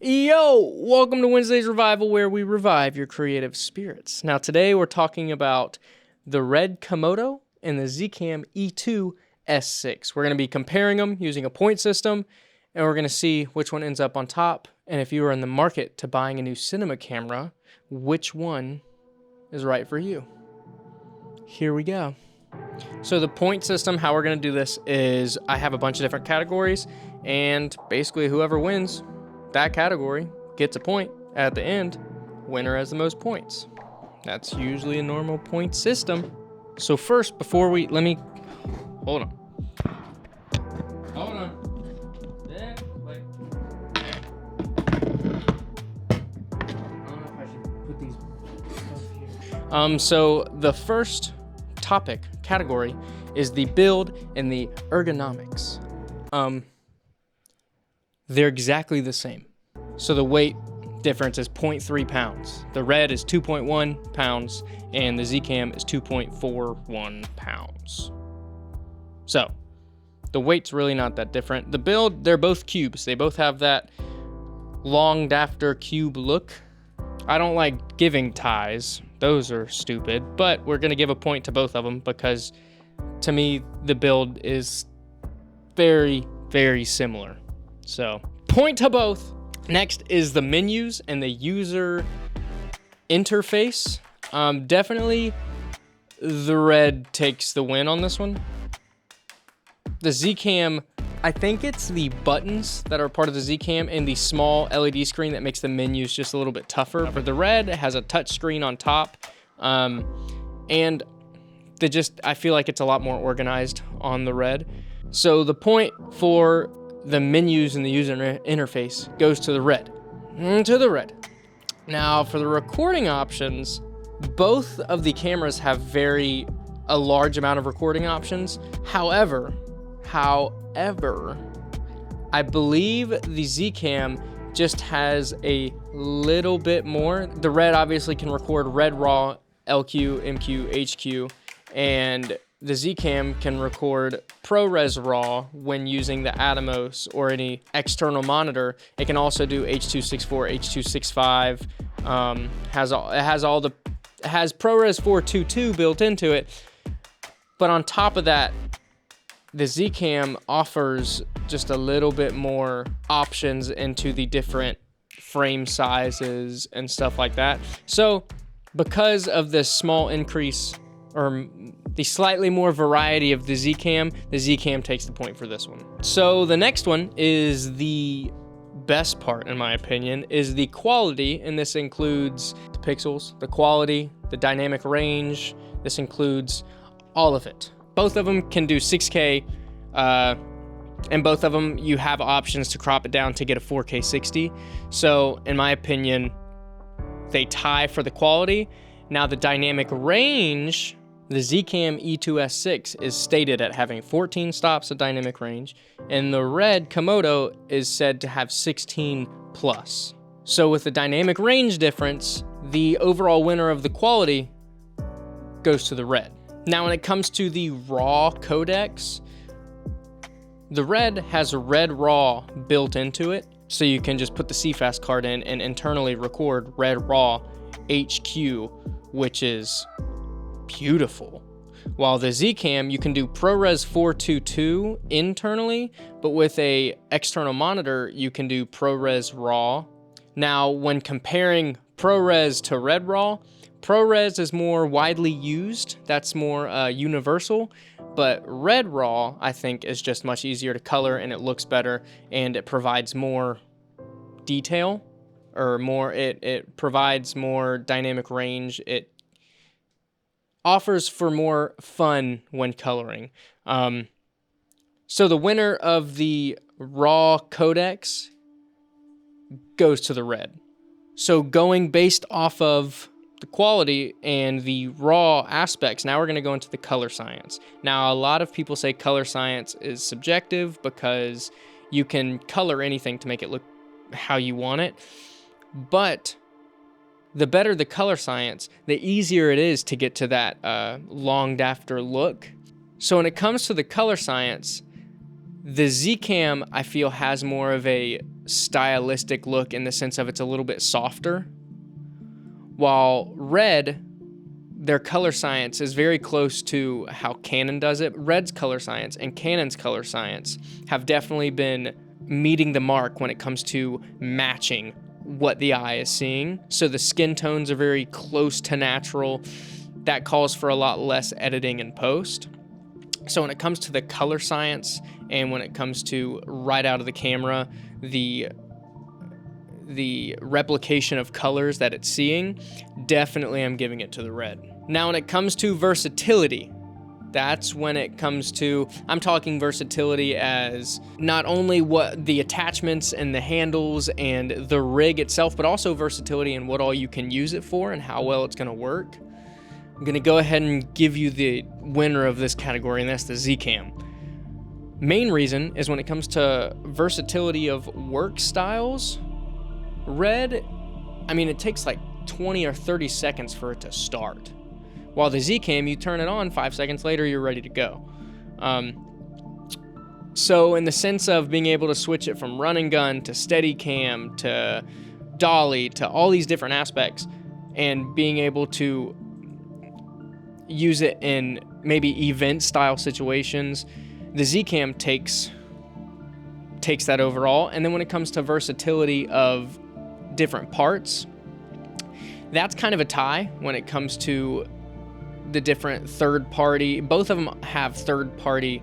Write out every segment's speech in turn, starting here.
Yo, welcome to Wednesday's Revival, where we revive your creative spirits. Now today we're talking about the Red Komodo and the ZCam E2S6. We're going to be comparing them using a point system, and we're going to see which one ends up on top. And if you are in the market to buying a new cinema camera, which one is right for you. Here we go. So the point system, how we're going to do this is I have a bunch of different categories, and basically whoever wins that category gets a point at the end. Winner has the most points. That's usually a normal point system. So first, before we, hold on. Yeah, wait. I don't know if I should put these up here. So the first category is the build and the ergonomics. They're exactly the same. So the weight difference is 0.3 pounds. The Red is 2.1 pounds, and the ZCam is 2.41 pounds. So the weight's really not that different. The build, they're both cubes. They both have that longed after cube look. I don't like giving ties. Those are stupid, but we're gonna give a point to both of them because to me, the build is very, very similar. So, point to both. Next is the menus and the user interface. Definitely the Red takes the win on this one. The ZCam, I think it's the buttons that are part of the ZCam and the small LED screen that makes the menus just a little bit tougher. But the Red has a touch screen on top. And I feel like it's a lot more organized on the Red. So the point for the menus and the user interface goes to the Red. Now for the recording options, both of the cameras have a large amount of recording options. However, I believe the ZCam just has a little bit more. The Red obviously can record Red RAW, LQ, MQ, HQ, and the ZCam can record ProRes RAW when using the Atomos or any external monitor. It can also do H.264, H.265. It has ProRes 422 built into it. But on top of that, the ZCam offers just a little bit more options into the different frame sizes and stuff like that. So because of this small increase, or the slightly more variety of the ZCam takes the point for this one. So the next one is the best part, in my opinion, is the quality, and this includes the pixels, the quality, the dynamic range. This includes all of it. Both of them can do 6K, and both of them you have options to crop it down to get a 4K 60. So in my opinion, they tie for the quality. Now the dynamic range, the ZCam E2S6 is stated at having 14 stops of dynamic range, and the Red Komodo is said to have 16 plus. So with the dynamic range difference, the overall winner of the quality goes to the Red. Now when it comes to the RAW codecs, the Red has a Red RAW built into it, so you can just put the CFast card in and internally record Red RAW HQ, which is beautiful. While the ZCam, you can do ProRes 422 internally, but with a external monitor, you can do ProRes RAW. Now, when comparing ProRes to Red RAW, ProRes is more widely used. That's more universal, but Red RAW, I think, is just much easier to color, and it looks better, and it provides more detail, or it provides more dynamic range. It offers for more fun when coloring. So the winner of the RAW codecs goes to the Red. So going based off of the quality and the RAW aspects, now we're going to go into the color science. Now, a lot of people say color science is subjective because you can color anything to make it look how you want it. But the better the color science, the easier it is to get to that longed after look. So when it comes to the color science, The ZCam, I feel, has more of a stylistic look in the sense of it's a little bit softer, while Red, their color science is very close to how Canon does it. Red's color science and Canon's color science have definitely been meeting the mark when it comes to matching what the eye is seeing. So the skin tones are very close to natural. That calls for a lot less editing in post. So when it comes to the color science and when it comes to right out of the camera, the replication of colors that it's seeing, definitely I'm giving it to the Red. Now when it comes to versatility, that's when it comes to, I'm talking versatility as not only what the attachments and the handles and the rig itself, but also versatility in what all you can use it for and how well it's gonna work. I'm gonna go ahead and give you the winner of this category, and that's the ZCam. Main reason is when it comes to versatility of work styles, Red, I mean, it takes like 20 or 30 seconds for it to start. While the ZCam, you turn it on, 5 seconds later, you're ready to go. So in the sense of being able to switch it from run and gun to steady cam to dolly to all these different aspects and being able to use it in maybe event style situations, the ZCam takes that overall. And then when it comes to versatility of different parts, that's kind of a tie when it comes to the different third-party. Both of them have third-party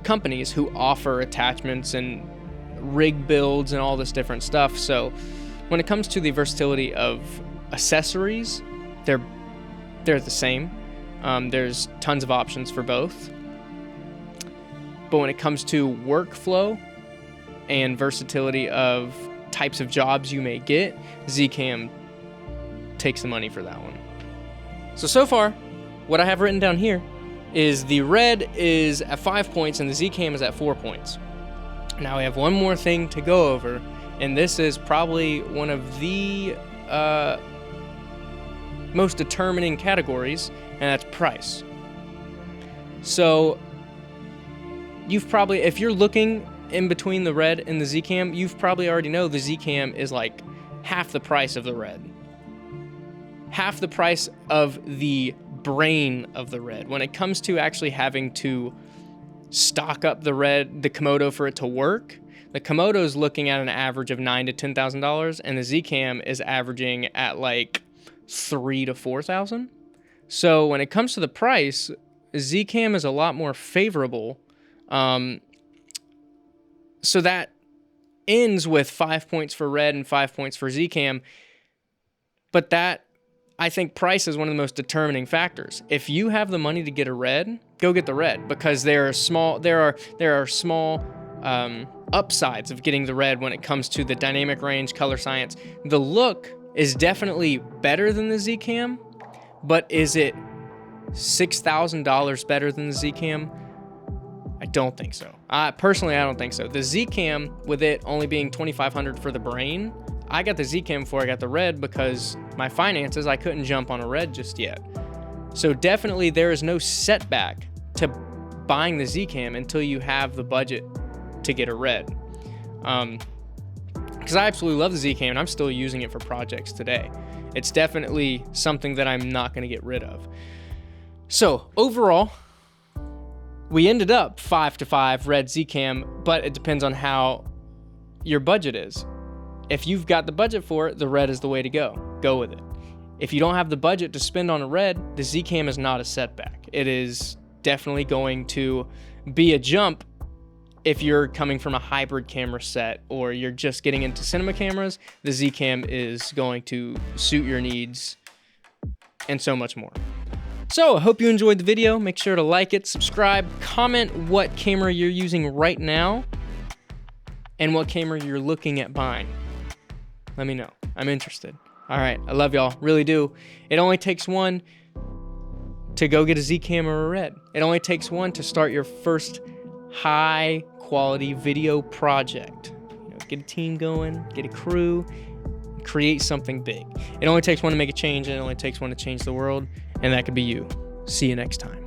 companies who offer attachments and rig builds and all this different stuff. So when it comes to the versatility of accessories, they're the same. There's tons of options for both. But when it comes to workflow and versatility of types of jobs you may get, ZCam takes the money for that one. So far, what I have written down here is the Red is at 5 points and the ZCam is at 4 points. Now we have one more thing to go over, and this is probably one of the most determining categories, and that's price. So you've probably, if you're looking in between the Red and the ZCam, you've probably already know the ZCam is like half the price of the Red. Half the price of the brain of the Red. When it comes to actually having to stock up the Komodo for it to work, the Komodo is looking at an average of $9,000 to $10,000, and the ZCam is averaging at like $3,000 to $4,000. So when it comes to the price, ZCam is a lot more favorable. So that ends with 5 points for Red and 5 points for ZCam. But that, I think price is one of the most determining factors. If you have the money to get a Red, go get the Red, because there are small upsides of getting the Red when it comes to the dynamic range, color science. The look is definitely better than the ZCam, but is it $6,000 better than the ZCam? I don't think so. Personally, I don't think so. The ZCam, with it only being $2,500 for the brain, I got the ZCam before I got the Red because my finances, I couldn't jump on a Red just yet. So definitely there is no setback to buying the ZCam until you have the budget to get a Red. Because I absolutely love the ZCam and I'm still using it for projects today. It's definitely something that I'm not going to get rid of. So overall, we ended up 5-5 Red ZCam, but it depends on how your budget is. If you've got the budget for it, the Red is the way to go. Go with it. If you don't have the budget to spend on a Red, the ZCam is not a setback. It is definitely going to be a jump if you're coming from a hybrid camera set or you're just getting into cinema cameras. The ZCam is going to suit your needs and so much more. So I hope you enjoyed the video. Make sure to like it, subscribe, comment what camera you're using right now and what camera you're looking at buying. Let me know. I'm interested. All right. I love y'all. Really do. It only takes one to go get a ZCam or a Red. It only takes one to start your first high quality video project. Get a team going, get a crew, create something big. It only takes one to make a change, and it only takes one to change the world, and that could be you. See you next time.